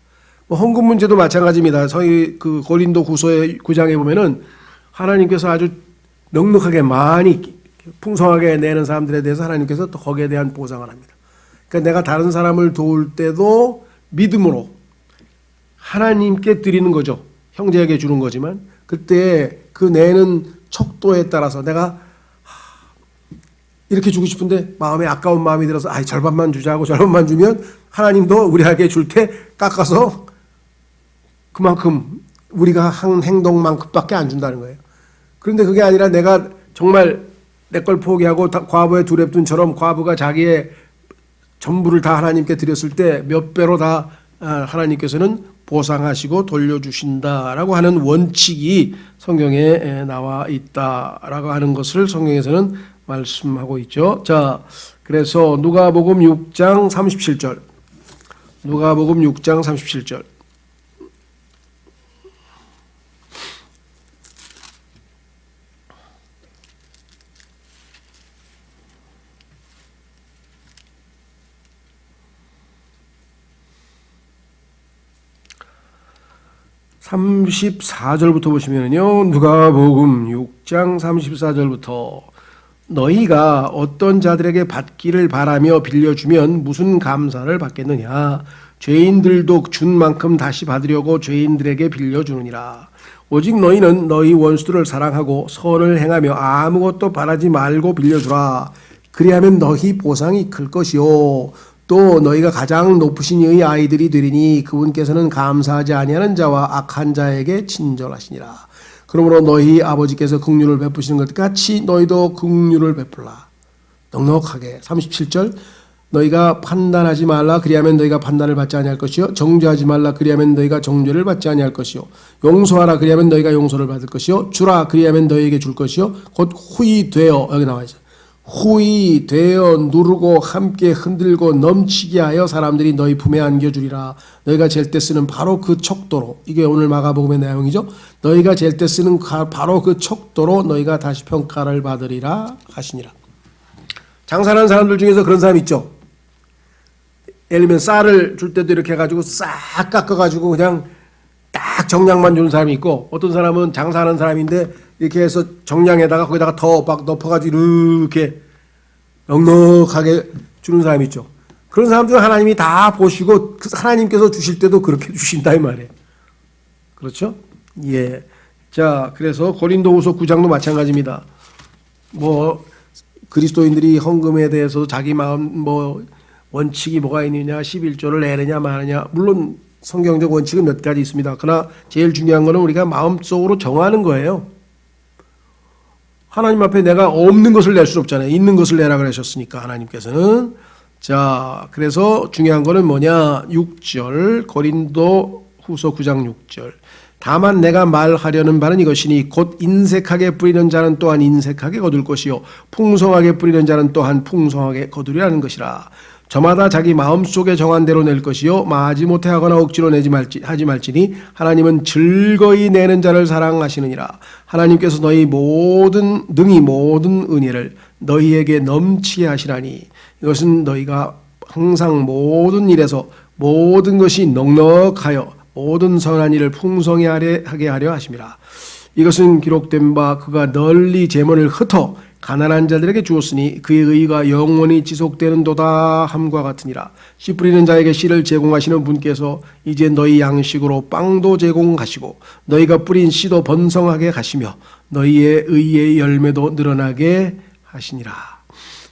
뭐 헌금 문제도 마찬가지입니다. 저희 그 고린도 후서의 9장에 보면은 하나님께서 아주 넉넉하게 많이 풍성하게 내는 사람들에 대해서 하나님께서 또 거기에 대한 보상을 합니다. 그러니까 내가 다른 사람을 도울 때도 믿음으로 하나님께 드리는 거죠. 형제에게 주는 거지만 그때 그 내는 척도에 따라서 내가 이렇게 주고 싶은데 마음에 아까운 마음이 들어서 절반만 주자고 절반만 주면 하나님도 우리에게 줄 때 깎아서 그만큼 우리가 한 행동만큼밖에 안 준다는 거예요. 그런데 그게 아니라 내가 정말 내 걸 포기하고 과부의 두 랩돈처럼 과부가 자기의 전부를 다 하나님께 드렸을 때 몇 배로 다 하나님께서는 보상하시고 돌려주신다라고 하는 원칙이 성경에 나와 있다라고 하는 것을 성경에서는 말씀하고 있죠. 자, 그래서 누가복음 6장 37절. 누가복음 6장 37절. (34절부터) 보시면요, 누가복음 6장 34절부터 너희가 어떤 자들에게 받기를 바라며 빌려주면 무슨 감사를 받겠느냐. 죄인들도 준 만큼 다시 받으려고 죄인들에게 빌려주느니라. 오직 너희는 너희 원수들을 사랑하고 선을 행하며 아무것도 바라지 말고 빌려주라. 그리하면 너희 보상이 클 것이요 또 너희가 가장 높으신 이의 아이들이 되리니 그분께서는 감사하지 아니하는 자와 악한 자에게 친절하시니라. 그러므로 너희 아버지께서 긍휼을 베푸시는 것 같이 너희도 긍휼을 베풀라. 넉넉하게. 37절. 너희가 판단하지 말라. 그리하면 너희가 판단을 받지 아니할 것이요 정죄하지 말라. 그리하면 너희가 정죄를 받지 아니할 것이요 용서하라. 그리하면 너희가 용서를 받을 것이요 주라. 그리하면 너희에게 줄 것이요 곧 후히 되어, 여기 나와 있어요. 후히 되어 누르고 함께 흔들고 넘치게 하여 사람들이 너희 품에 안겨주리라. 너희가 잴 때 쓰는 바로 그 척도로, 이게 오늘 마가복음의 내용이죠. 너희가 잴 때 쓰는 바로 그 척도로 너희가 다시 평가를 받으리라 하시니라. 장사하는 사람들 중에서 그런 사람 있죠. 예를 들면 쌀을 줄 때도 이렇게 해가지고 싹 깎아가지고 그냥 딱 정량만 주는 사람이 있고, 어떤 사람은 장사하는 사람인데 이렇게 해서 정량에다가 거기다가 더 막 덮어가지고 이렇게 넉넉하게 주는 사람이 있죠. 그런 사람들은 하나님이 다 보시고 하나님께서 주실 때도 그렇게 주신다 이 말이에요. 그렇죠? 예. 자, 그래서 고린도후서 9장도 마찬가지입니다. 뭐 그리스도인들이 헌금에 대해서 자기 마음 뭐 원칙이 뭐가 있느냐, 11조를 내느냐 마느냐, 물론 성경적 원칙은 몇 가지 있습니다. 그러나 제일 중요한 거는 우리가 마음속으로 정하는 거예요. 하나님 앞에 내가 없는 것을 낼 수 없잖아요. 있는 것을 내라 그러셨으니까 하 나님께서는. 자, 그래서 중요한 거는 뭐냐, 6절 고린도 후서 9장 6절. 다만 내가 말하려는 바는 이것이니 곧 인색하게 뿌리는 자는 또한 인색하게 거둘 것이요 풍성하게 뿌리는 자는 또한 풍성하게 거두리라는 것이라. 저마다 자기 마음속에 정한 대로 낼 것이요 마하지 못해 하거나 억지로 하지 말지니 하나님은 즐거이 내는 자를 사랑하시느니라. 하나님께서 능히 모든 은혜를 너희에게 넘치게 하시라니 이것은 너희가 항상 모든 일에서 모든 것이 넉넉하여 모든 선한 일을 풍성하게 하려 하심이라. 이것은 기록된 바 그가 널리 재물을 흩어 가난한 자들에게 주었으니 그의 의가 영원히 지속되는도다 함과 같으니라. 씨 뿌리는 자에게 씨를 제공하시는 분께서 이제 너희 양식으로 빵도 제공하시고 너희가 뿌린 씨도 번성하게 하시며 너희의 의의 열매도 늘어나게 하시니라.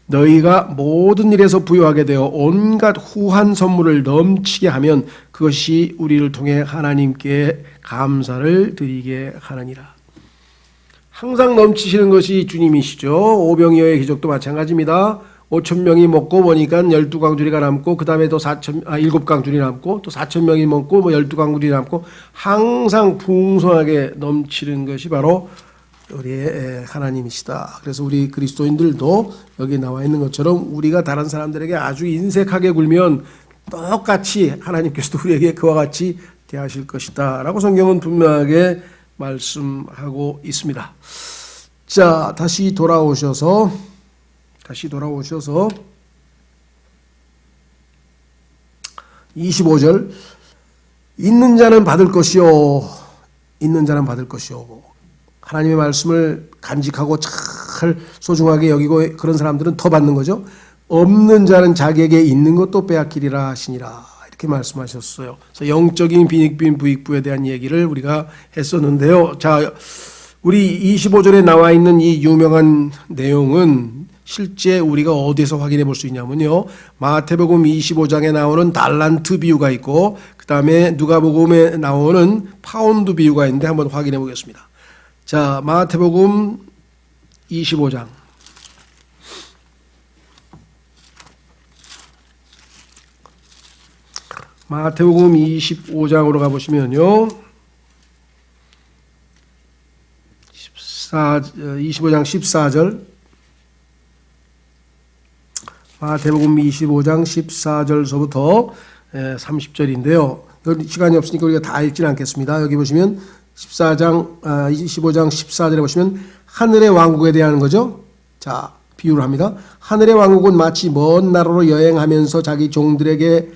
너희가 모든 일에서 부유하게 되어 온갖 후한 선물을 넘치게 하면 그것이 우리를 통해 하나님께 감사를 드리게 하느니라. 항상 넘치시는 것이 주님이시죠. 오병이어의 기적도 마찬가지입니다. 5,000명이 먹고 보니까 12광주리가 남고 그 다음에 또 7광주리 남고 또 4,000명이 먹고 12광주리 남고 항상 풍성하게 넘치는 것이 바로 우리의 하나님이시다. 그래서 우리 그리스도인들도 여기 나와 있는 것처럼 우리가 다른 사람들에게 아주 인색하게 굴면 똑같이 하나님께서도 우리에게 그와 같이 대하실 것이다 라고 성경은 분명하게 말씀하고 있습니다. 자, 다시 돌아오셔서 25절 있는 자는 받을 것이요 하나님의 말씀을 간직하고 잘 소중하게 여기고 그런 사람들은 더 받는 거죠. 없는 자는 자기에게 있는 것도 빼앗기리라 하시니라 이렇게 말씀하셨어요. 그래서 영적인 빈익빈 부익부에 대한 얘기를 우리가 했었는데요. 자, 우리 25절에 나와 있는 이 유명한 내용은 실제 우리가 어디서 확인해 볼 수 있냐면요. 마태복음 25장에 나오는 달란트 비유가 있고 그 다음에 누가복음에 나오는 파운드 비유가 있는데 한번 확인해 보겠습니다. 자, 마태복음 25장. 마태복음 25장으로 가보시면요. 25장 14절. 마태복음 25장 14절서부터 30절인데요. 시간이 없으니까 우리가 다 읽지는 않겠습니다. 여기 보시면 25장 14절에 보시면 하늘의 왕국에 대한 거죠. 자, 비유를 합니다. 하늘의 왕국은 마치 먼 나라로 여행하면서 자기 종들을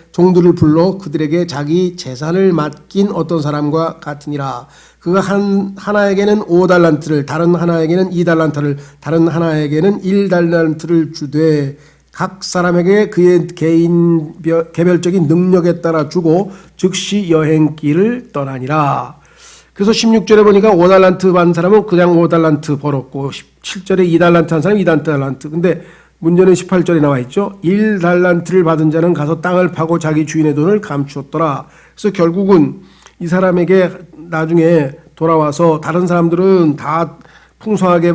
불러 그들에게 자기 재산을 맡긴 어떤 사람과 같으니라. 그가 하나에게는 5달란트를 다른 하나에게는 2달란트를 다른 하나에게는 1달란트를 주되 각 사람에게 그의 개별적인 능력에 따라 주고 즉시 여행길을 떠나니라. 그래서 16절에 보니까 5달란트 받은 사람은 그냥 5달란트 벌었고 17절에 2달란트 한 사람은 2달란트. 근데 문제는 18절에 나와 있죠. 1달란트를 받은 자는 가서 땅을 파고 자기 주인의 돈을 감추었더라. 그래서 결국은 이 사람에게 나중에 돌아와서 다른 사람들은 다 풍성하게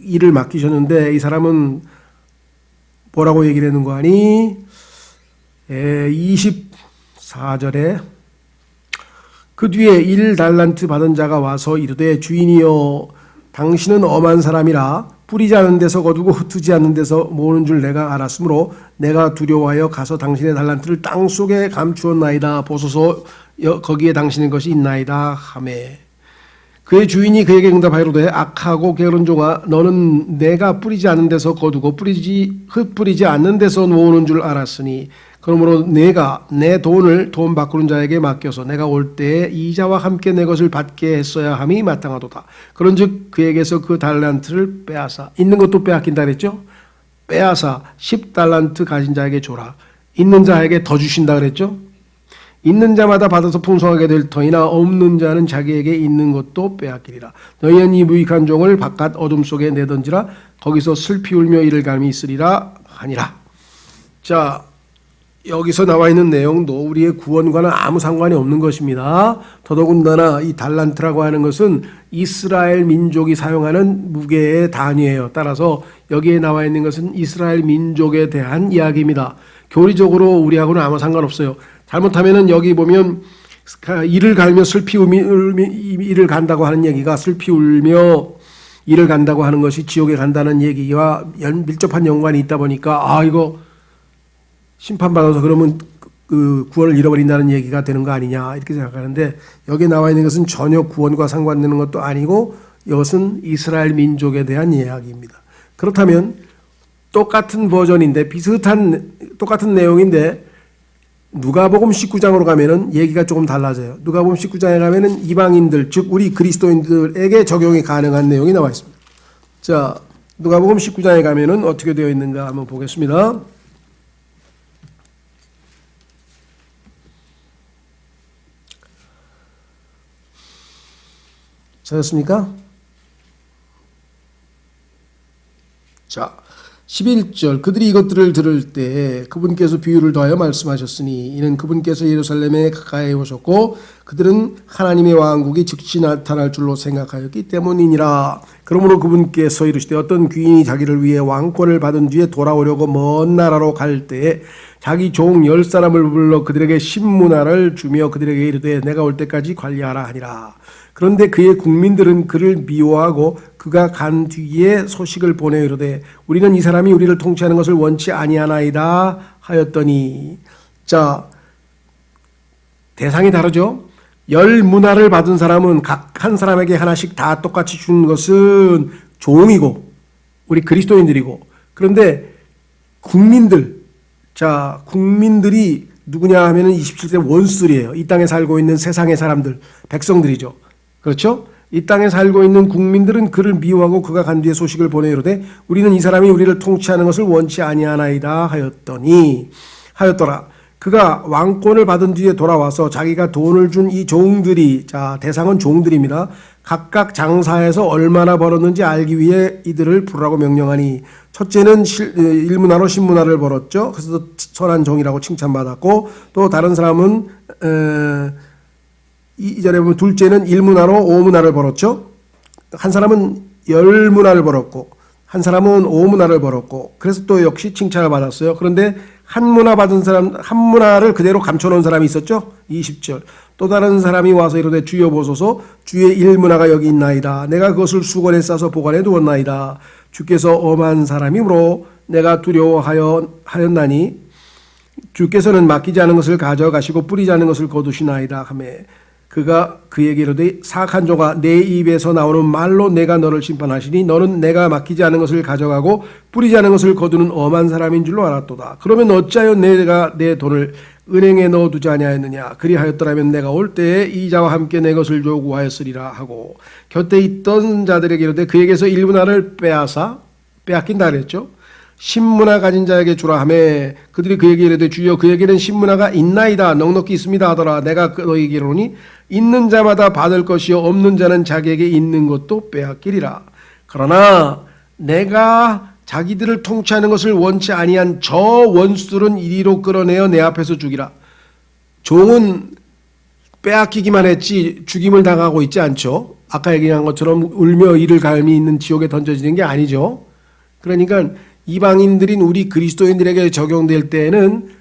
일을 맡기셨는데 이 사람은 뭐라고 얘기를 하는 거 아니? 24절에 그 뒤에 1달란트 받은 자가 와서 이르되 주인이여 당신은 엄한 사람이라 뿌리지 않는 데서 거두고 흩지 않는 데서 모으는 줄 내가 알았으므로 내가 두려워하여 가서 당신의 달란트를 땅속에 감추었나이다. 보소서 거기에 당신의 것이 있나이다 하매 그의 주인이 그에게 응답하이로되 악하고 게으른 종아 너는 내가 뿌리지 않는 데서 거두고 흩뿌리지 않는 데서 모으는 줄 알았으니 그러므로 내가 내 돈을 돈 바꾸는 자에게 맡겨서 내가 올 때에 이자와 함께 내 것을 받게 했어야 함이 마땅하도다. 그런즉 그에게서 그 달란트를 빼앗아 있는 것도 빼앗긴다 그랬죠. 빼앗아 10달란트 가진 자에게 줘라. 있는 자에게 더 주신다 그랬죠. 있는 자마다 받아서 풍성하게 될 터이나 없는 자는 자기에게 있는 것도 빼앗기리라. 너희는 이 무익한 종을 바깥 어둠 속에 내던지라. 거기서 슬피 울며 이를 감이 있으리라 하니라. 자, 여기서 나와 있는 내용도 우리의 구원과는 아무 상관이 없는 것입니다. 더더군다나 이 달란트라고 하는 것은 이스라엘 민족이 사용하는 무게의 단위예요. 따라서 여기에 나와 있는 것은 이스라엘 민족에 대한 이야기입니다. 교리적으로 우리하고는 아무 상관없어요. 잘못하면은 여기 보면 이를 갈며 슬피 울며 이를 간다고 하는 얘기가 슬피 울며 이를 간다고 하는 것이 지옥에 간다는 얘기와 밀접한 연관이 있다 보니까 이거 심판받아서 그러면 그 구원을 잃어버린다는 얘기가 되는 거 아니냐 이렇게 생각하는데, 여기에 나와 있는 것은 전혀 구원과 상관되는 것도 아니고 이것은 이스라엘 민족에 대한 이야기입니다. 그렇다면 똑같은 버전인데 똑같은 내용인데 누가복음 19장으로 가면은 얘기가 조금 달라져요. 누가복음 19장에 가면은 이방인들, 즉 우리 그리스도인들에게 적용이 가능한 내용이 나와 있습니다. 자, 누가복음 19장에 가면은 어떻게 되어 있는가 한번 보겠습니다. 찾았습니까? 자, 11절, 그들이 이것들을 들을 때 그분께서 비유를 더하여 말씀하셨으니 이는 그분께서 예루살렘에 가까이 오셨고 그들은 하나님의 왕국이 즉시 나타날 줄로 생각하였기 때문이니라. 그러므로 그분께서 이르시되 어떤 귀인이 자기를 위해 왕권을 받은 뒤에 돌아오려고 먼 나라로 갈 때에 자기 종 10사람을 불러 그들에게 신문화를 주며 그들에게 이르되 내가 올 때까지 관리하라 하니라. 그런데 그의 국민들은 그를 미워하고 그가 간 뒤에 소식을 보내 이르되 우리는 이 사람이 우리를 통치하는 것을 원치 아니하나이다 하였더니, 자, 대상이 다르죠. 10문화를 받은 사람은 각 한 사람에게 하나씩 다 똑같이 준 것은 종이고 우리 그리스도인들이고, 그런데 국민들, 자, 국민들이 누구냐 하면은 27세 원수들이에요. 이 땅에 살고 있는 세상의 사람들, 백성들이죠. 그렇죠? 이 땅에 살고 있는 국민들은 그를 미워하고 그가 간 뒤에 소식을 보내 이르되 우리는 이 사람이 우리를 통치하는 것을 원치 아니하나이다 하였더라. 그가 왕권을 받은 뒤에 돌아와서 자기가 돈을 준 이 종들이, 자, 대상은 종들입니다. 각각 장사해서 얼마나 벌었는지 알기 위해 이들을 부르라고 명령하니 첫째는 1문화로 10문화를 벌었죠. 그래서 선한 종이라고 칭찬받았고, 또 다른 사람은 이 절에 보면 둘째는 1문화로 5문화를 벌었죠. 한 사람은 10문화를 벌었고 한 사람은 5문화를 벌었고, 그래서 또 역시 칭찬을 받았어요. 그런데 한 문화 받은 사람, 한 문화를 그대로 감춰놓은 사람이 있었죠. 20절. 또 다른 사람이 와서 이르되 주여 보소서, 주의 1문화가 여기 있나이다. 내가 그것을 수건에 싸서 보관해 두었나이다. 주께서 엄한 사람이므로 내가 두려워하였나니 주께서는 맡기지 않은 것을 가져가시고 뿌리지 않은 것을 거두시나이다 하매 그가 그에게 이르되 사악한 종아, 내 입에서 나오는 말로 내가 너를 심판하시니 너는 내가 맡기지 않은 것을 가져가고 뿌리지 않은 것을 거두는 엄한 사람인 줄로 알았도다. 그러면 어찌하여 내가 내 돈을 은행에 넣어두지 아니하였느냐. 그리하였더라면 내가 올 때에 이자와 함께 내 것을 요구하였으리라 하고 곁에 있던 자들에게 이르되 그에게서 1문화를 빼앗긴다 그랬죠. 10문화 가진 자에게 주라 하매 그들이 그에게 이르되 주여 그에게는 10문화가 있나이다. 넉넉히 있습니다 하더라. 내가 너희에게 이르노니 있는 자마다 받을 것이요 없는 자는 자기에게 있는 것도 빼앗기리라. 그러나 내가 자기들을 통치하는 것을 원치 아니한 저 원수들은 이리로 끌어내어 내 앞에서 죽이라. 종은 빼앗기기만 했지 죽임을 당하고 있지 않죠. 아까 얘기한 것처럼 울며 이를 갈미 있는 지옥에 던져지는 게 아니죠. 그러니까 이방인들인 우리 그리스도인들에게 적용될 때에는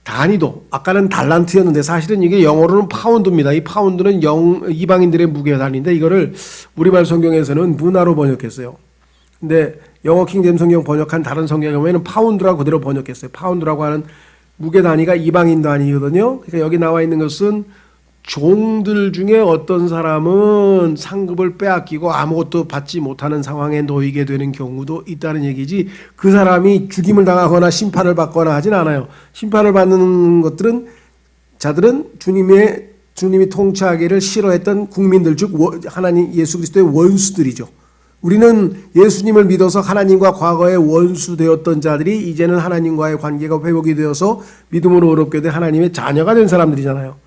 단위도, 아까는 달란트였는데 사실은 이게 영어로는 파운드입니다. 이 파운드는 이방인들의 무게 단위인데 이거를 우리말 성경에서는 문화로 번역했어요. 근데 영어 킹제임스 성경 번역한 다른 성경에 보면 파운드라고 그대로 번역했어요. 파운드라고 하는 무게 단위가 이방인 단위거든요. 그러니까 여기 나와 있는 것은 종들 중에 어떤 사람은 상급을 빼앗기고 아무것도 받지 못하는 상황에 놓이게 되는 경우도 있다는 얘기지, 그 사람이 죽임을 당하거나 심판을 받거나 하진 않아요. 심판을 받는 것들은 자들은 주님이 통치하기를 싫어했던 국민들, 즉 하나님 예수 그리스도의 원수들이죠. 우리는 예수님을 믿어서 하나님과 과거에 원수되었던 자들이 이제는 하나님과의 관계가 회복이 되어서 믿음으로 어렵게 된 하나님의 자녀가 된 사람들이잖아요.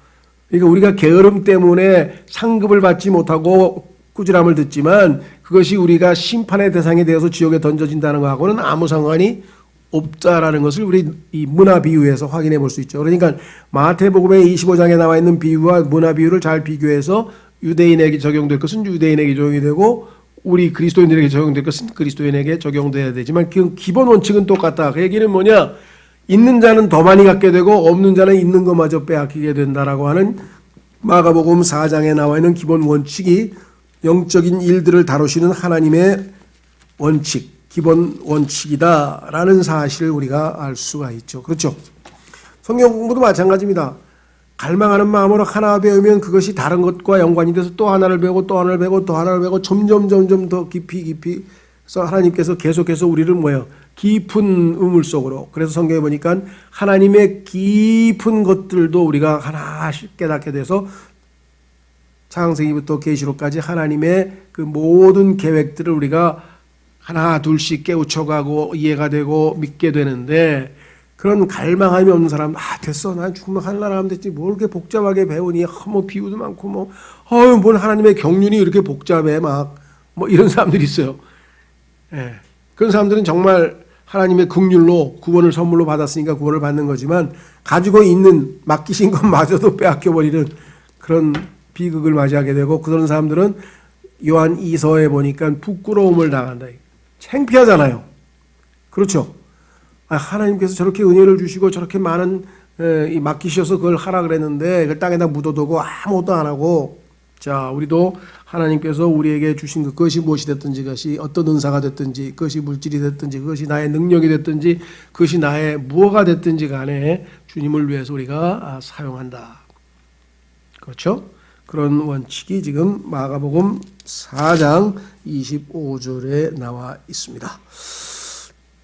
그러니까 우리가 게으름 때문에 상급을 받지 못하고 꾸지람을 듣지만 그것이 우리가 심판의 대상이 되어서 지옥에 던져진다는 것하고는 아무 상관이 없다라는 것을 우리 이 문화 비유에서 확인해 볼 수 있죠. 그러니까 마태복음의 25장에 나와 있는 비유와 문화 비유를 잘 비교해서 유대인에게 적용될 것은 유대인에게 적용이 되고 우리 그리스도인들에게 적용될 것은 그리스도인에게 적용돼야 되지만 그 기본 원칙은 똑같다. 그 얘기는 뭐냐? 있는 자는 더 많이 갖게 되고 없는 자는 있는 것마저 빼앗기게 된다라고 하는 마가복음 4장에 나와 있는 기본 원칙이 영적인 일들을 다루시는 하나님의 원칙, 기본 원칙이다라는 사실을 우리가 알 수가 있죠. 그렇죠? 성경 공부도 마찬가지입니다. 갈망하는 마음으로 하나 배우면 그것이 다른 것과 연관이 돼서 또 하나를 배우고 또 하나를 배우고 또 하나를 배우고 점점 더 깊이 그래서 하나님께서 계속해서 우리를 뭐예요? 깊은 우물 속으로. 그래서 성경에 보니까 하나님의 깊은 것들도 우리가 하나씩 깨닫게 돼서 창세기부터 계시록까지 하나님의 그 모든 계획들을 우리가 하나 둘씩 깨우쳐가고 이해가 되고 믿게 되는데, 그런 갈망함이 없는 사람, 됐어, 난 죽으면 하늘나라 하면 됐지, 뭘 이렇게 복잡하게 배우니, 뭐 비유도 많고 뭘 하나님의 경륜이 이렇게 복잡해, 뭐 이런 사람들이 있어요. 예. 그런 사람들은 정말 하나님의 긍휼로 구원을 선물로 받았으니까 구원을 받는 거지만, 가지고 있는 맡기신 것마저도 빼앗겨버리는 그런 비극을 맞이하게 되고, 그런 사람들은 요한 2서에 보니까 부끄러움을 당한다. 창피하잖아요. 그렇죠? 하나님께서 저렇게 은혜를 주시고 저렇게 많은 맡기셔서 그걸 하라 그랬는데 그 땅에다 묻어두고 아무것도 안 하고. 자, 우리도 하나님께서 우리에게 주신 그것이 무엇이 됐든지, 그것이 어떤 은사가 됐든지, 그것이 물질이 됐든지, 그것이 나의 능력이 됐든지, 그것이 나의 무엇가 됐든지 간에 주님을 위해서 우리가 사용한다. 그렇죠? 그런 원칙이 지금 마가복음 4장 25절에 나와 있습니다.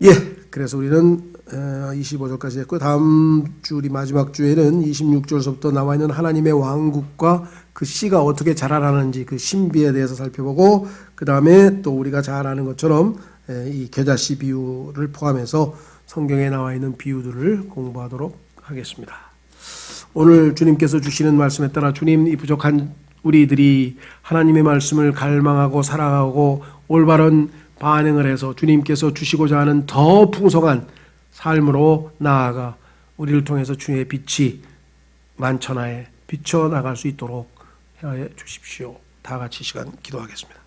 예, 그래서 우리는 25절까지 했고, 다음 주 우리 마지막 주에는 26절서부터 나와 있는 하나님의 왕국과 그 씨가 어떻게 자라나는지 그 신비에 대해서 살펴보고, 그 다음에 또 우리가 잘 아는 것처럼 이 겨자씨 비유를 포함해서 성경에 나와 있는 비유들을 공부하도록 하겠습니다. 오늘 주님께서 주시는 말씀에 따라 주님, 이 부족한 우리들이 하나님의 말씀을 갈망하고 살아가고 올바른 반응을 해서 주님께서 주시고자 하는 더 풍성한 삶으로 나아가 우리를 통해서 주의 빛이 만천하에 비춰나갈 수 있도록 해 주십시오. 다 같이 시간 기도하겠습니다.